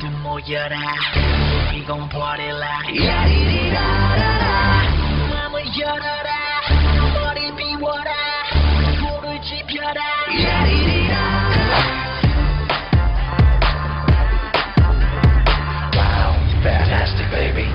모두 모여라 We gon' party like 야리리라라라 맘을 열어라 머리를 비워라 불을 지펴라 야리리라라 Wow, fantastic baby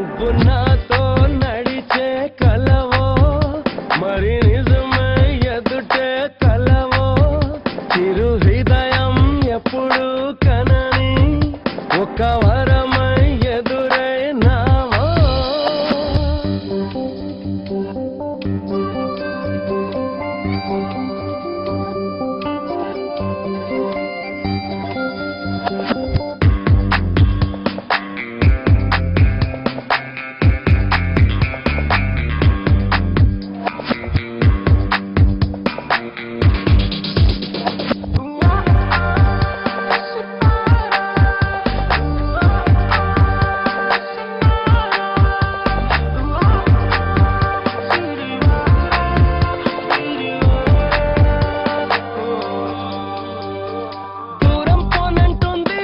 నువ్వు నాతో నడిచే కలవో మరి నిజమే ఎదుటే కలవో చిరు హృదయం ఎప్పుడు కనని ఒక వరమై ఎదురైనావో దూరం పోనంటుంది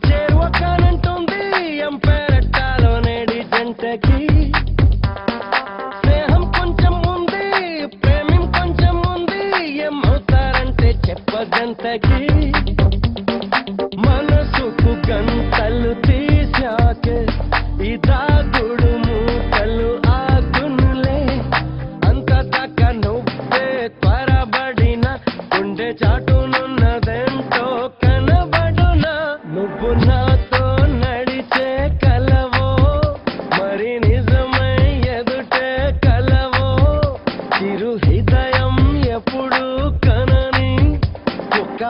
చేరువకానంటుంది ఎంపెరట్టాలో నేడి జంటకి స్నేహం కొంచెం ఉంది ప్రేమం కొంచెం ఉంది ఏమవుతారంటే చెప్పదంతకి మనసుకు గంటలు తీశాకే ఈ దాగుడు మూటలు ఆగునులే అంతదాకా నువ్వే త్వరబడిన గుండె చాటునున్నదెంటో కనబడునా నువ్వు నాతో నడిచే కలవో మరి నిజమై ఎదుటే కలవో చిరు హృదయం ఎప్పుడు కనని ఒక్క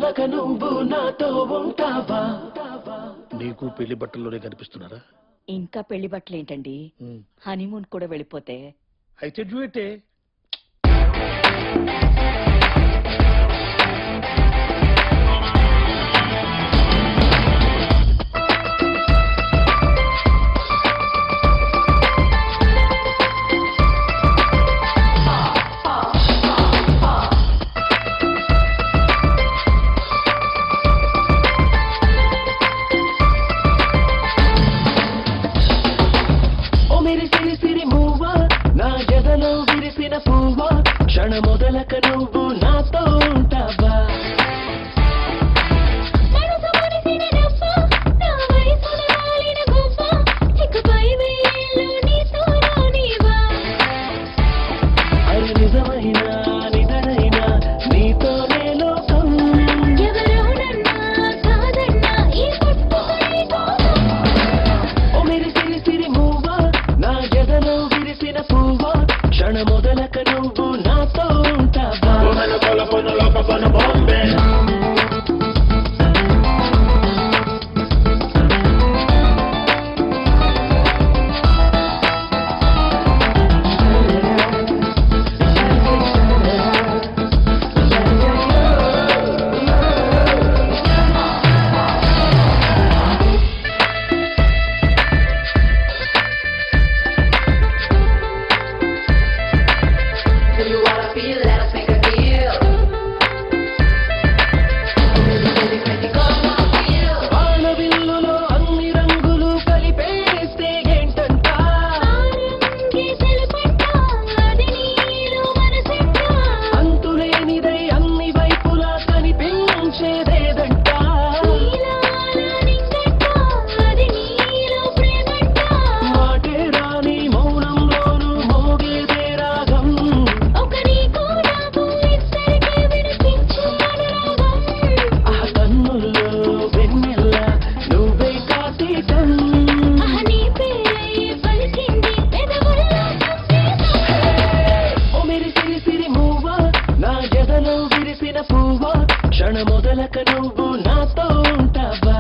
మొదలక నువ్వు నాతో ఉంటావా? నీకు పెళ్లి బట్టల్లోనే కనిపిస్తున్నారా? ఇంకా పెళ్లి బట్టలేంటండి, హనీమూన్ కూడా వెళ్ళిపోతే. అయితే డ్యూయటే. క్షణ మొదలక నువ్వు నాతో ఉంటావా? అది నిజమైనా నిజమైనా నీతోనే లోకం. ఓ మెరి సిరి సిరి మూవా, నా జగలో విరిసిన పువ్వా, క్షణ మొదలక నువ్వు నాతో ఉంటావా? క్షణ మొదలక నువ్వు నాతో ఉంటావా?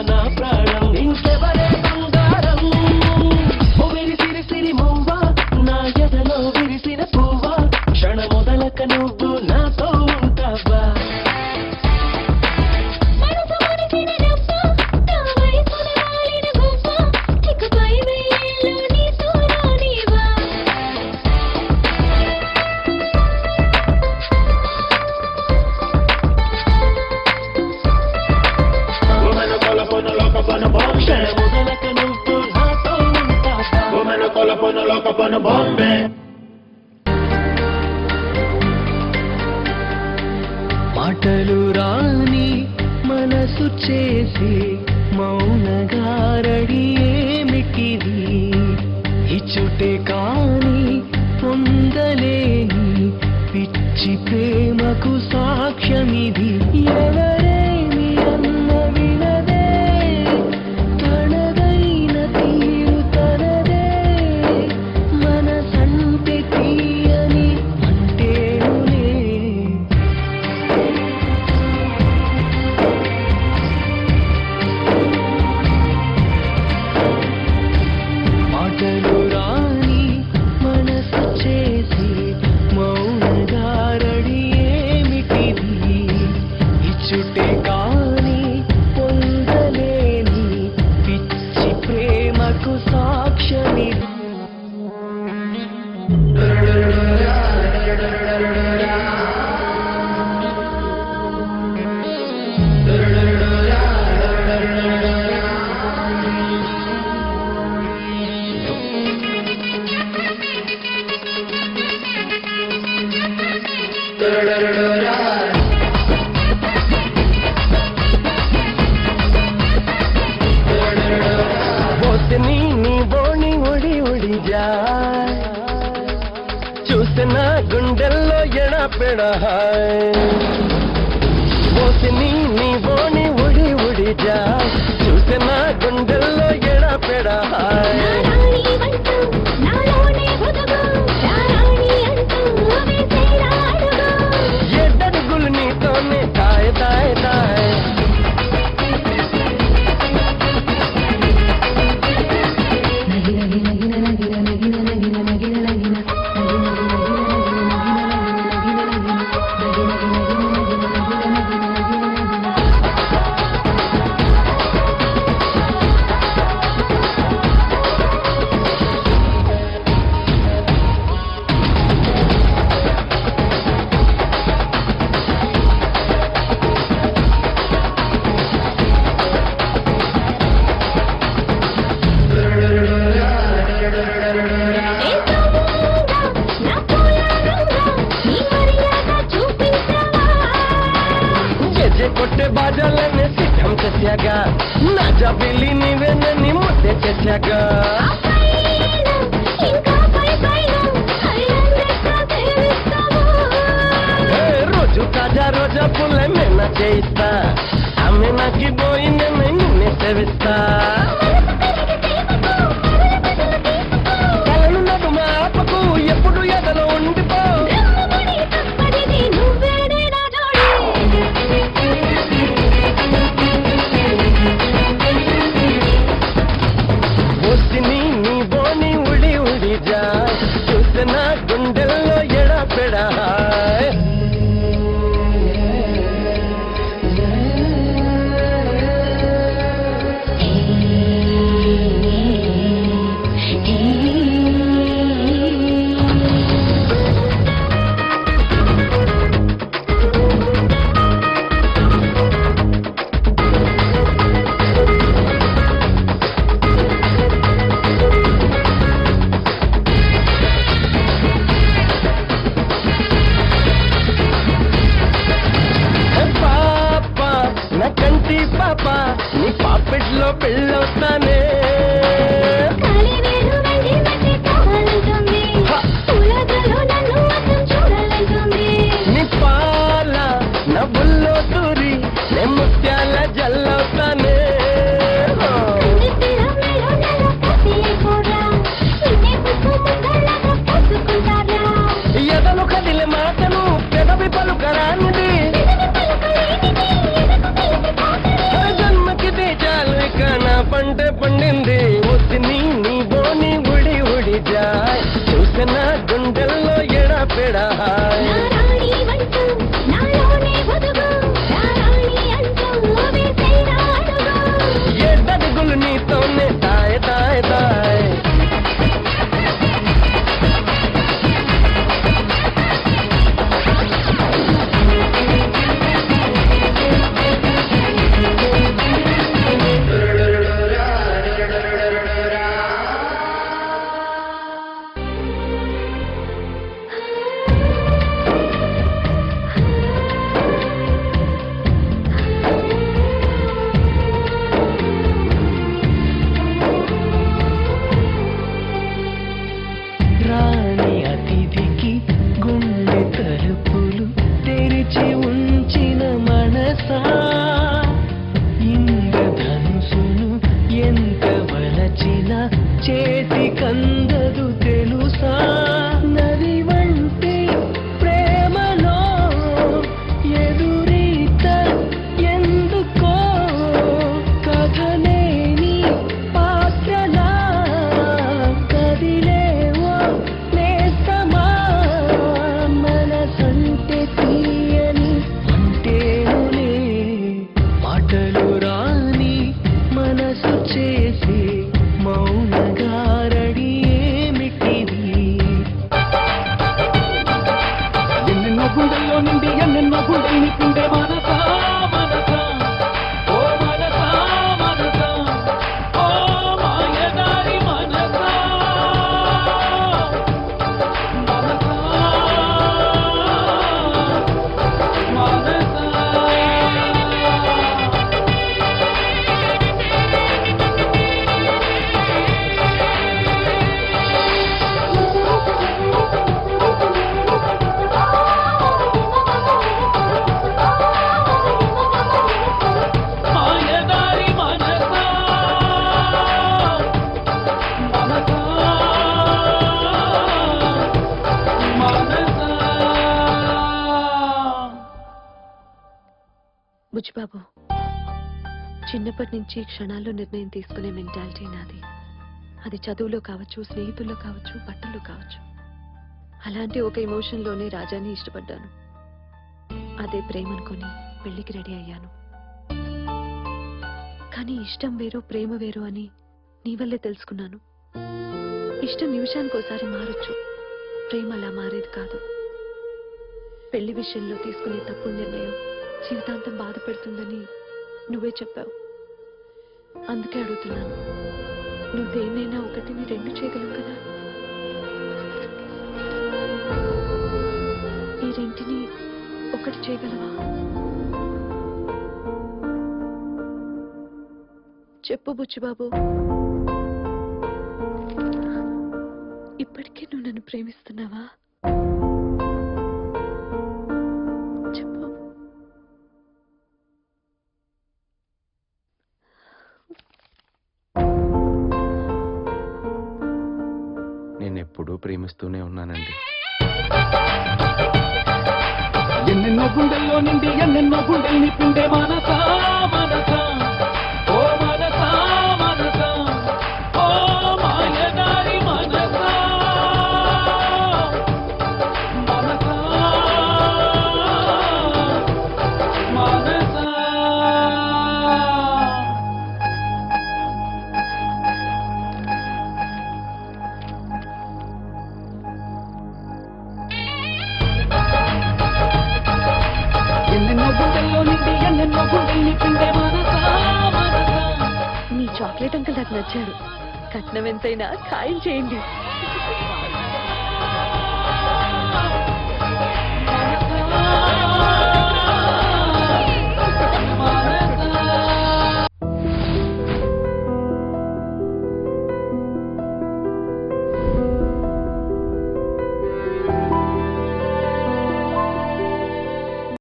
నా ప్రాణం ఇంకెవరే బంగారం. ఓ విరిసిరి సిరి మువ్వా, నా ఎదలో విరిసిన పువ్వా, క్షణ మొదలక నువ్వు నాతో ఉంటావా? మాటలు రాని మనసు చేసి మౌనగారడి ఏమిటిది, ఇచ్చుటే కాని పొందలేని పిచ్చి ప్రేమకు సాక్ష్యమిది. ఎవరేమి అన్న వినదే, తనదైన తీరు తనదే, మనసంటే తీయని అంటేనులే. జా చూసిన గుండెల్లో ఎడపెడ పోసిని నీ బోని ఉడి ఉడి జా చూసిన గుండెల్లో ఎడపెడ ఎడ్డడుగులు నీతోనే తాయ్ తాయ్ తాయ్ కొట్టే బాజాలనే సిద్ధం చేశాగా నా జబిలి నీవేనని ముద్దే చేశాగా రోజు తాజా రోజా పుల్ల మెన్న చేయిస్తా ఆమె నాకి పోయిందే నిన్నే సేవిస్తా కలనున్నదు మా ఆపకు ఎప్పుడు ఎదలో ఉండిపో పోసిని నీ బోని ఉడి ఉడి జా చూసిన గుండెల్లో ఎడపెడా కంటి పాప నీ పాపెట్లో పెళ్ళొస్తానే నీ పాల నా బుల్లో తూరి నే ముత్యాల జల్లవుతానే ఎదలు కదిలే మాటను పెదవి పలుకరానిది జన్మకిదే చాలు ఇక నా పంట పండింది వసిని నీ బోని ఉడి ఉడి జా చూసిన గుండెల్లో ఎడపెడా ఎడ్డడుగులు నీతోనే తాయ్ తాయ్ తాయ్ రాణి అతిథికి గుండె తలుపులు తెరిచి ఉంచిన మనసా ఇంద్రధనుసును ఎంత వలచిన చేతి కందదు తెలుసా నది వంటి ప్రేమలో ఎదురీత ఎందుకో కథలేని పాత్రలా కదిలేవో నేస్తమా మనసంటే తీయని అంటేనులే మాటలు రాని మనసు చేసి మౌనగారడియే బుచ్చిబాబు, చిన్నప్పటి నుంచి క్షణాల్లో నిర్ణయం తీసుకునే మెంటాలిటీ నాది. అది చదువులో కావచ్చు, స్నేహితుల్లో కావచ్చు, బట్టల్లో కావచ్చు. అలాంటి ఒక ఎమోషన్లోనే రాజాని ఇష్టపడ్డాను. అదే ప్రేమ అనుకుని పెళ్లికి రెడీ అయ్యాను. కానీ ఇష్టం వేరు, ప్రేమ వేరు అని నీ వల్లే తెలుసుకున్నాను. ఇష్టం నిమిషానికి ఒకసారి మారొచ్చు, ప్రేమ అలా మారేది కాదు. పెళ్లి విషయంలో తీసుకునే తప్పుడు నిర్ణయం జీవితాంతం బాధ పెడుతుందని నువ్వే చెప్పావు. అందుకే అడుగుతున్నాను, నువ్వు దేన్నైనా ఒకటిని రెండు చేయగలవు కదా? ఈ రెంటిని ఒకటి చేయగలవా? చెప్పు బుచ్చిబాబు. ఇప్పటికే నువ్వు నన్ను ప్రేమిస్తున్నావా? చెప్పు. నేనెప్పుడూ ప్రేమిస్తూనే ఉన్నానండి. ఎన్నెన్నో గుండెల్లో నిండి ఎన్నెన్నో గుండెల్ని పిండే మనసా మనసా, ఓ మనసా మనసా, ఓ మాయదారి మనసా మనసా మనసా. ఎన్నెన్నో గుండెల్లో నిండి ఎన్నెన్నో గుండెల్ని పిండే మనసా మనసా. మీ చాక్లెట్ అంకుల్ నాకు నచ్చాడు. కట్నం ఎంతైనా ఖాయం చేయండి.